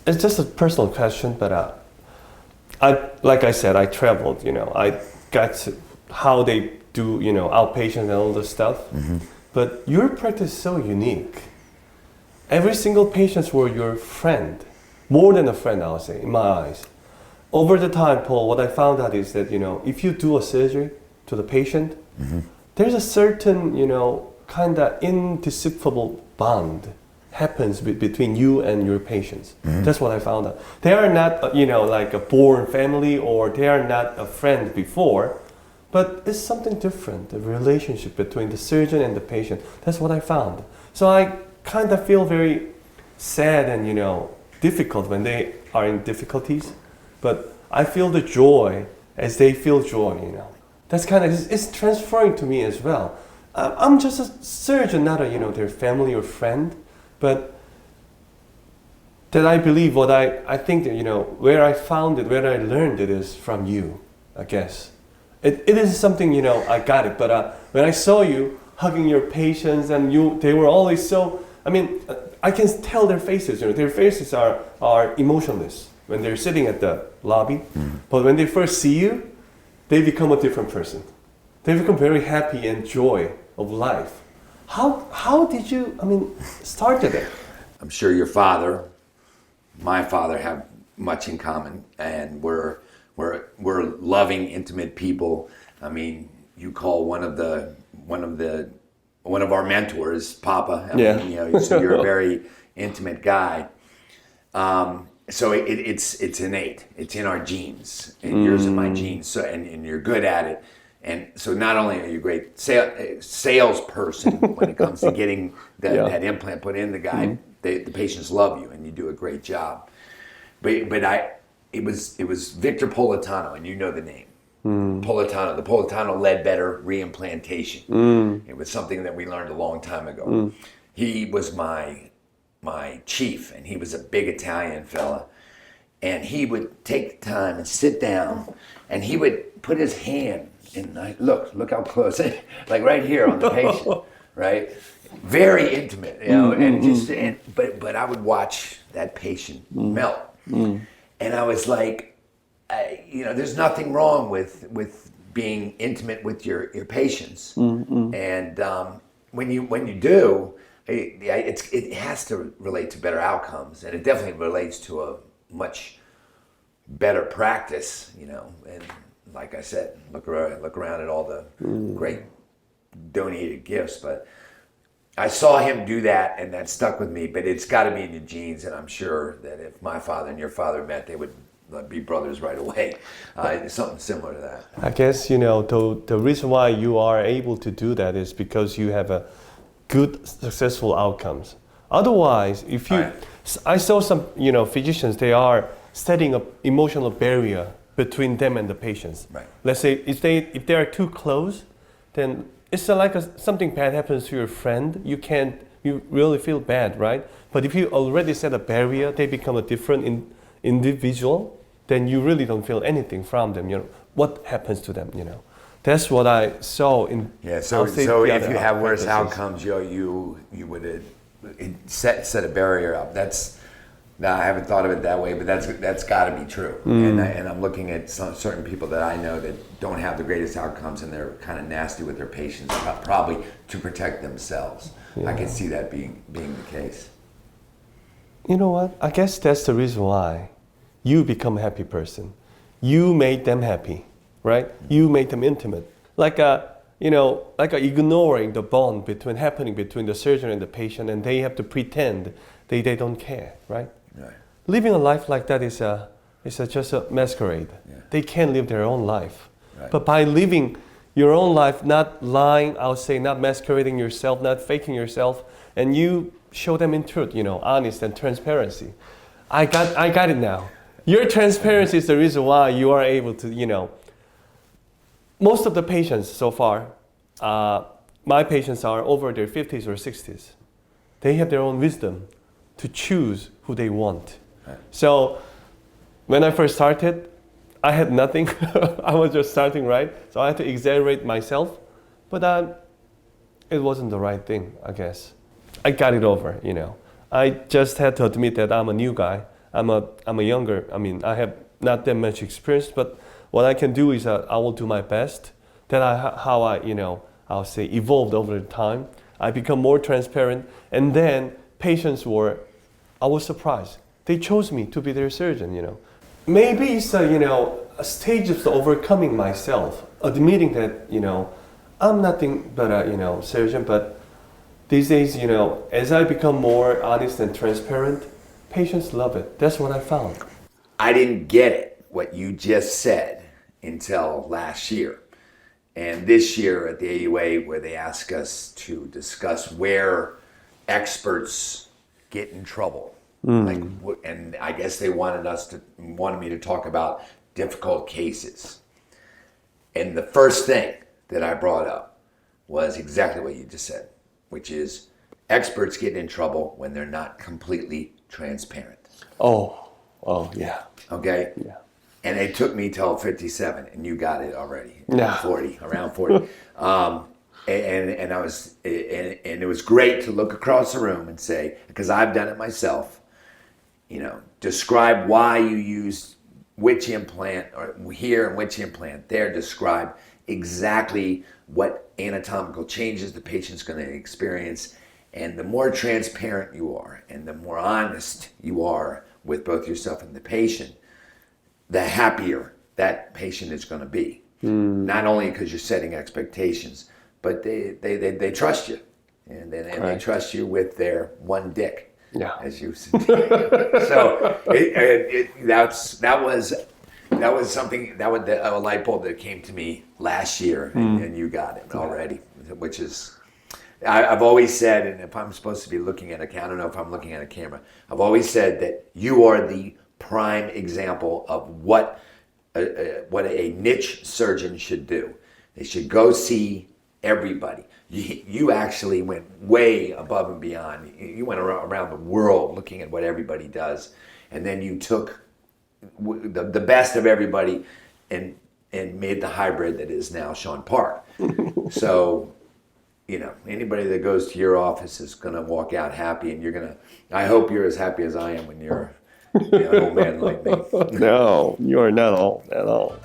it's just a personal question, but like I said, I traveled. I got to how they do, outpatient and all this stuff. Mm-hmm. But your practice is so unique. Every single patient were your friend, more than a friend, I would say, in my eyes. Over the time, Paul, what I found out is that, if you do a surgery to the patient, mm-hmm. there's a certain, kind of indissoluble bond happens between you and your patients. Mm-hmm. That's what I found out. They are not, like a born family, or they are not a friend before, but it's something different, the relationship between the surgeon and the patient. That's what I found. So I kind of feel very sad and, difficult when they are in difficulties, but I feel the joy as they feel joy, That's kind of, it's transferring to me as well. I'm just a surgeon, not a, their family or friend, but that I believe what I think that, where I found it, where I learned it is from you, I guess. It is something, I got it, but when I saw you hugging your patients and they were always so, I can tell their faces, their faces are emotionless when they're sitting at the lobby, mm-hmm. but when they first see you, they become a different person. They become very happy and joy of life. How did you, started it? I'm sure my father have much in common, and we're loving, intimate people. You call one of our mentors Papa. So you're a very intimate guy. So it's innate. It's in our genes, and yours and my genes. So and you're good at it. And so not only are you a great salesperson when it comes to getting that implant put in the guy, mm-hmm. the patients love you, and you do a great job. But it was Victor Politano, and you know the name. Politano, the Politano-Ledbetter reimplantation. It was something that we learned a long time ago. He was my chief, and he was a big Italian fella. And he would take the time and sit down, and he would put his hand, and look how close, like right here on the patient, right? Very intimate, but I would watch that patient melt. And I was like, there's nothing wrong with being intimate with your patients. And when you do, it has to relate to better outcomes, and it definitely relates to a much better practice, and like I said, look around at all the great donated gifts, but I saw him do that, and that stuck with me. But it's got to be in your genes, and I'm sure that if my father and your father met, they would be brothers right away. Something similar to that. I guess, the reason why you are able to do that is because you have a good, successful outcomes. Otherwise, I saw some, physicians, they are setting up emotional barrier between them and the patients. Right. Let's say if they are too close, then it's like something bad happens to your friend, you really feel bad, right? But if you already set a barrier, they become a different individual, then you really don't feel anything from them. What happens to them? That's what I saw in. Yeah. So if you have worse outcomes, you would set a barrier up. Now I haven't thought of it that way, but that's got to be true. And I'm looking at certain people that I know that don't have the greatest outcomes, and they're kind of nasty with their patients, probably to protect themselves. Yeah. I can see that being the case. You know what? I guess that's the reason why you become a happy person. You made them happy, right? You made them intimate. Like ignoring the bond between the surgeon and the patient, and they have to pretend they don't care, right? Right. Living a life like that is just a masquerade. Yeah. They can't live their own life. Right. But by living your own life, not lying, I would say, not masquerading yourself, not faking yourself, and you show them in truth, honest and transparency. I got it now. Your transparency is the reason why you are able to, most of the patients so far, my patients are over their 50s or 60s. They have their own wisdom to choose who they want. Right. So when I first started, I had nothing. I was just starting, right? So I had to exaggerate myself, but it wasn't the right thing, I guess. I got it over, I just had to admit that I'm a new guy. I'm a younger. I mean, I have not that much experience, but what I can do is I will do my best. How I, I'll say evolved over the time. I become more transparent, and then patients I was surprised. They chose me to be their surgeon. Maybe it's a stage of overcoming myself, admitting that I'm nothing but a surgeon. But these days, as I become more honest and transparent, patients love it. That's what I found. I didn't get it, what you just said, until last year. And this year at the AUA, where they ask us to discuss where experts get in trouble. And I guess they wanted me to talk about difficult cases. And the first thing that I brought up was exactly what you just said, which is experts get in trouble when they're not completely transparent. Oh, yeah. Okay? Yeah. And it took me till 57, and you got it already. Yeah. 40, around 40. And I was, and it was great to look across the room and say, because I've done it myself, describe why you used which implant or here and which implant there. Describe exactly what anatomical changes the patient's going to experience. And the more transparent you are, and the more honest you are with both yourself and the patient, the happier that patient is going to be. Not only because you're setting expectations, but they trust you, and they trust you with their one dick, as you said. So that was something, that was a light bulb that came to me last year, and you got it already, which is. I've always said, and if I'm supposed to be looking at I don't know if I'm looking at a camera, I've always said that you are the prime example of what a niche surgeon should do. They should go see everybody. You actually went way above and beyond. You went around the world looking at what everybody does, and then you took the best of everybody and made the hybrid that is now Sean Park. So, anybody that goes to your office is going to walk out happy, and I hope you're as happy as I am when you're an old man like me. No, you are not old at all.